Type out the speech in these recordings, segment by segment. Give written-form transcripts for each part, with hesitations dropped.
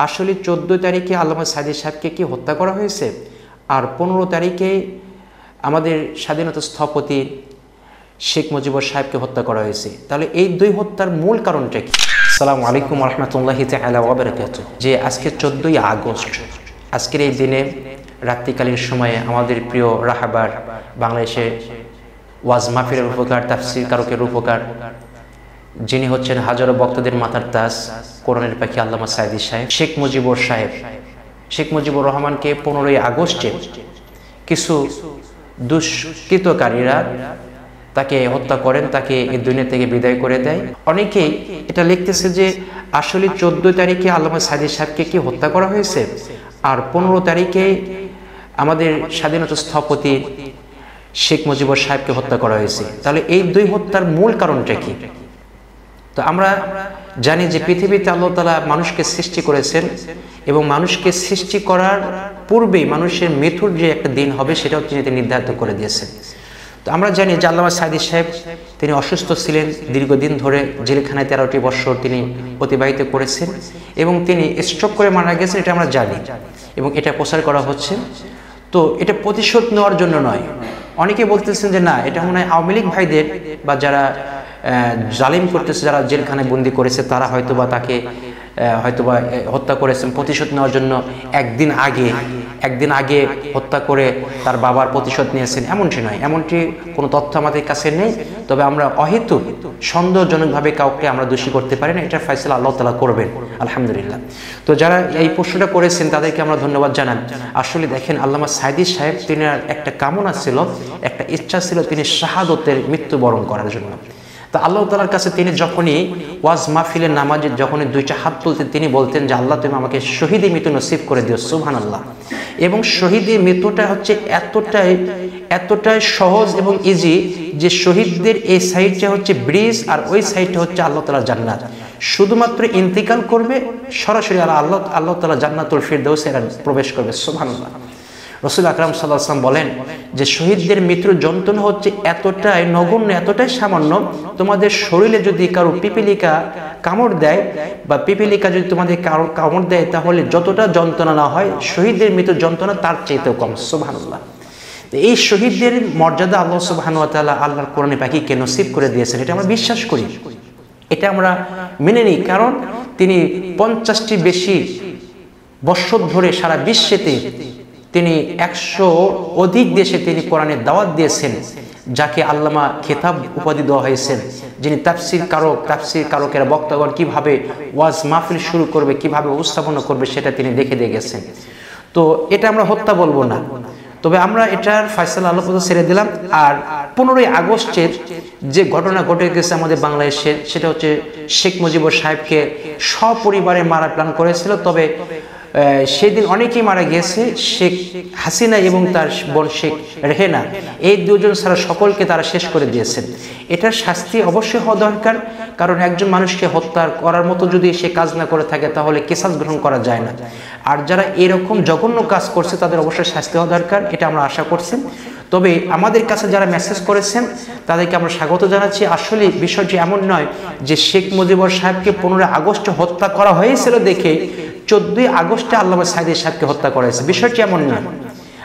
আসলে 14 তারিখে আল্লামা সাইদি সাহেবকে কি হত্যা করা হয়েছে, আর 15 তারিখে আমাদের স্বাধীনতা স্থপতি শেখ মুজিবুর সাহেবকে হত্যা করা হয়েছে। তাহলে এই দুই হত্যার মূল কারণটা কি? আসসালামু আলাইকুম ওয়া রাহমাতুল্লাহি তাআলা ওয়া বারাকাতুহু। যে আজকে 14ই আগস্ট, আজকের এই দিনে রাত্রিকালীন সময়ে আমাদের প্রিয় রাহাবার, বাংলাদেশে ওয়াজ মাহফিলের উপকার, তাফসীর কারকের উপকার, যিনি হচ্ছেন হাজারো ভক্তদের মাথার তাজ, কোরআনের পাখি আল্লামা সাইদি সাহেব, শেখ মুজিবুর সাহেব, শেখ মুজিবুর রহমানকে 15ই আগস্টে কিছু দুষ্কৃতকারীরা তাকে হত্যা করেন, তাকে এই দুনিয়া থেকে বিদায় করে দেয়। অনেকেই এটা লিখতেছে যে আসলে 14 তারিখে আল্লামা সাইদি সাহেবকে কি হত্যা করা হয়েছে, আর 15 তারিখে আমাদের স্বাধীনতা স্থপতি শেখ মুজিবুর সাহেবকে হত্যা করা হয়েছে। তাহলে এই দুই হত্যার মূল কারণটা কি? তো আমরা জানি যে পৃথিবীতে আল্লাহ তাআলা মানুষকে সৃষ্টি করেছেন এবং মানুষকে সৃষ্টি করার পূর্বেই মানুষের মৃত্যুর যে একটা দিন হবে সেটাও তিনি নির্ধারিত করে দিয়েছেন। তো আমরা জানি যে আল্লামা সাইদি সাহেব তিনি অসুস্থ ছিলেন, দীর্ঘদিন ধরে জেলখানায় 13টি বছর তিনি অতিবাহিত করেছেন এবং তিনি স্ট্রোক করে মারা গেছেন, এটা আমরা জানি এবং এটা প্রচার করা হচ্ছে। তো এটা প্রতিশোধ নেওয়ার জন্য নয়। অনেকে বলতেছেন যে না, এটা মনে হয় আওয়ামী লীগ ভাইদের বা যারা জালিম করতেছে, যারা জেলখানায় বন্দি করেছে, তারা হয়তোবা তাকে হয়তোবা হত্যা করেছেন প্রতিশোধ নেওয়ার জন্য। একদিন আগে হত্যা করে তার বাবার প্রতিশোধ নিয়েছেন, এমনটি নয়, এমনটি কোনো তথ্য আমাদের কাছে নেই। তবে আমরা অহেতুক সন্দেহজনকভাবে কাউকে আমরা দোষী করতে পারি না, এটা ফয়সালা আল্লাহ তাআলা করবেন আলহামদুলিল্লাহ। তো যারা এই প্রশ্নটা করেছেন তাদেরকে আমরা ধন্যবাদ জানাই। আসলে দেখেন, আল্লামা সাইদি সাহেব তিনি একটা কামনা ছিল, একটা ইচ্ছা ছিল তিনি শাহাদতের মৃত্যুবরণ করার জন্য। তা আল্লাহ তাআলার কাছে তিনি যখনই ওয়াজ মাহফিলের নামাজে যখনই দুইটা হাত তুলতেন, তিনি বলতেন যে আল্লাহ তুমি আমাকে শহীদি মৃত্যু নসিব করে দিও, সুবহানাল্লাহ। এবং শহীদি মৃত্যুটা হচ্ছে এতটাই সহজ এবং ইজি যে শহীদদের এই সাইডটা হচ্ছে ব্রিজ আর ওই সাইডটা হচ্ছে আল্লাহ তাআলার জান্নাত। শুধুমাত্র ইন্তিকাল করবে, সরাসরি আল্লাহ তাআলা জান্নাতুল ফিরদাউসে প্রবেশ করবে, সুবহানাল্লাহ। রাসূল আকরাম সাল্লাল্লাহু আলাইহি ওয়াসাল্লাম বলেন যে শহীদদের মৃত্যুর যন্ত্রণা হচ্ছে এতটাই নগণ্য, এতটাই সামান্য, তোমাদের শরীরে যদি কারো পিপিলিকা কামড় দেয় বা পিপিলিকা যদি তোমাদের কারো কামড় দেয়, তাহলে যতটা যন্ত্রণা না হয় শহীদদের মৃত্যুর যন্ত্রণা তার চাইতেও কম, সুবহানাল্লাহ। এই শহীদদের মর্যাদা আল্লাহ সুবহানাহু ওয়া তাআলা আল্লাহর কোরআনে পাকিকে নসিব করে দিয়েছেন, এটা আমরা বিশ্বাস করি, এটা আমরা মেনে নিই। কারণ তিনি 50টি বেশি বছর ধরে সারা বিশ্বেতে তিনি 100 অধিক দেশে তিনি কোরআনের দাওয়াত দিয়েছেন, যাকে আল্লামা খেতাব উপাধি দেওয়া হয়েছে, যিনি তাফসীর কারকেরা বক্তাগণ কিভাবে ওয়াজ মাহফিল শুরু করবে, কিভাবে উপস্থাপনা করবে সেটা তিনি দেখে দিয়ে গেছেন। তো এটা আমরা হত্যা বলবো না, তবে আমরা এটার ফয়সালা আল্লাহ পর্যন্ত ছেড়ে দিলাম। আর 15ই আগস্টের যে ঘটনা ঘটে গেছে আমাদের বাংলাদেশে, সেটা হচ্ছে শেখ মুজিবুর সাহেবকে সপরিবারে মারার প্ল্যান করেছিল। তবে সেদিন অনেকেই মারা গিয়েছে, শেখ হাসিনা এবং তার বোন শেখ রেহেনা, এই দুজন ছাড়া সকলকে তারা শেষ করে দিয়েছেন। এটার শাস্তি অবশ্যই হওয়া দরকার, কারণ একজন মানুষকে হত্যা করার মতো যদি সে কাজ না করে থাকে তাহলে কিসাস গ্রহণ করা যায় না। আর যারা এরকম জঘন্য কাজ করছে তাদের অবশ্যই শাস্তি হওয়া দরকার, এটা আমরা আশা করছি। তবে আমাদের কাছে যারা মেসেজ করেছেন তাদেরকে আমরা স্বাগত জানাচ্ছি। আসলে বিষয়টি এমন নয় যে শেখ মুজিবুর সাহেবকে 15 আগস্টে হত্যা করা হয়েছিল দেখে 14ই আগস্টে আল্লামা সাইদি সাহেবকে হত্যা করা হয়েছে, বিষয়টি এমন নয়।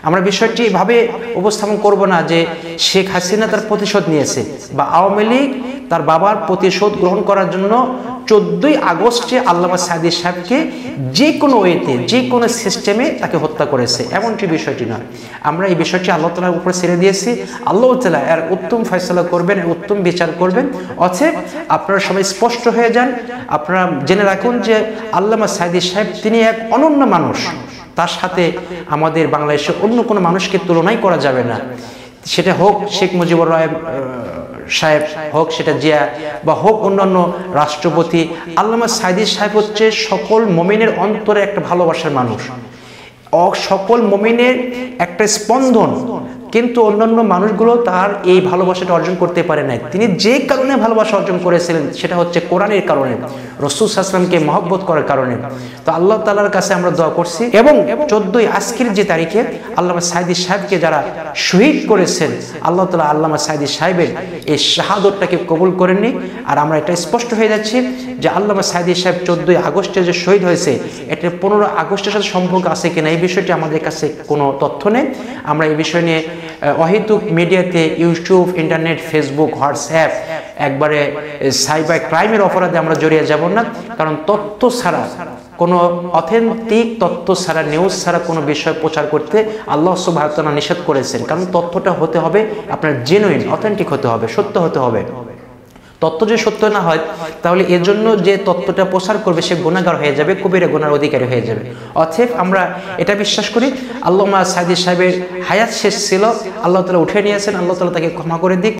আমরা বিষয়টি এভাবে উপস্থাপন করব না যে শেখ হাসিনা তার প্রতিশোধ নিয়েছে বা আওয়ামী লীগ তার বাবার প্রতিশোধ গ্রহণ করার জন্য 14ই আগস্টে আল্লামা সাইদি সাহেবকে যে কোনো ওয়েতে, যে কোনো সিস্টেমে তাকে হত্যা করেছে, এমনটি বিষয়টি নয়। আমরা এই বিষয়টি আল্লাহ তাআলার উপরে ছেড়ে দিয়েছি, আল্লাহ তাআলা এর উত্তম ফয়সালা করবেন, উত্তম বিচার করবেন। অতএব আপনারা সবাই স্পষ্ট হয়ে যান, আপনারা জেনে রাখুন যে আল্লামা সাইদি সাহেব তিনি এক অনন্য মানুষ, তার সাথে আমাদের বাংলাদেশে অন্য কোনো মানুষকে তুলনাই করা যাবে না। সেটা হোক শেখ মুজিবুর সাহেব, হোক সেটা জিয়া বা হোক অন্যান্য রাষ্ট্রপতি, আল্লামা সাইদি সাহেব হচ্ছে সকল মুমিনের অন্তরে একটা ভালোবাসার মানুষ, সকল মুমিনের একটা স্পন্দন। কিন্তু অন্যান্য মানুষগুলো তার এই ভালোবাসাটা অর্জন করতে পারে নাই। তিনি যে কারণে ভালোবাসা অর্জন করেছিলেন সেটা হচ্ছে কোরআনের কারণে, রাসূল সাল্লাল্লাহু আলাইহি ওয়াসাল্লামকে মহব্বত করার কারণে। তো আল্লাহ তাআলার কাছে আমরা দোয়া করছি, এবং 14 আজকের যে তারিখে আল্লামা সাঈদী সাহেবকে যারা শহীদ করেছেন, আল্লাহ তাআলা আল্লামা সাঈদী সাহেবের এই শাহাদতটাকে কবুল করেননি। আর আমরা এটা স্পষ্ট হয়ে যাচ্ছি যে আল্লামা সাঈদী সাহেব 14 আগস্টে যে শহীদ হয়েছে, এটা 15 আগস্টের সাথে সম্পর্ক আছে কিনা এই বিষয়টি আমাদের কাছে কোনো তথ্য নেই। আমরা এই বিষয় নিয়ে অহেতুক মিডিয়াতে, ইউটিউব, ইন্টারনেট, ফেসবুক, হোয়াটসঅ্যাপ একবারে সাইবার ক্রাইমের অপরাধে আমরা জড়িয়ে যাব না। কারণ তথ্য ছাড়া, কোনো অথেন্টিক তথ্য ছাড়া, নিউজ ছাড়া কোনো বিষয় প্রচার করতে আল্লাহ সুবহানাহু ওয়া তাআলা নিষেধ করেছেন। কারণ তথ্যটা হতে হবে আপনার জেনুইন, অথেন্টিক হতে হবে, সত্য হতে হবে। তথ্য যদি সত্য না হয় তাহলে এর জন্য যে তথ্যটা প্রচার করবে সে গুনাহগার হয়ে যাবে, কবিরা গুনার অধিকারী হয়ে যাবে। অতএব আমরা এটা বিশ্বাস করি আল্লামা সাঈদী সাহেবের হায়াত শেষ ছিল, আল্লাহ তাআলা উঠিয়ে নিয়েছেন, আল্লাহ তাআলা তাকে ক্ষমা করে দিক।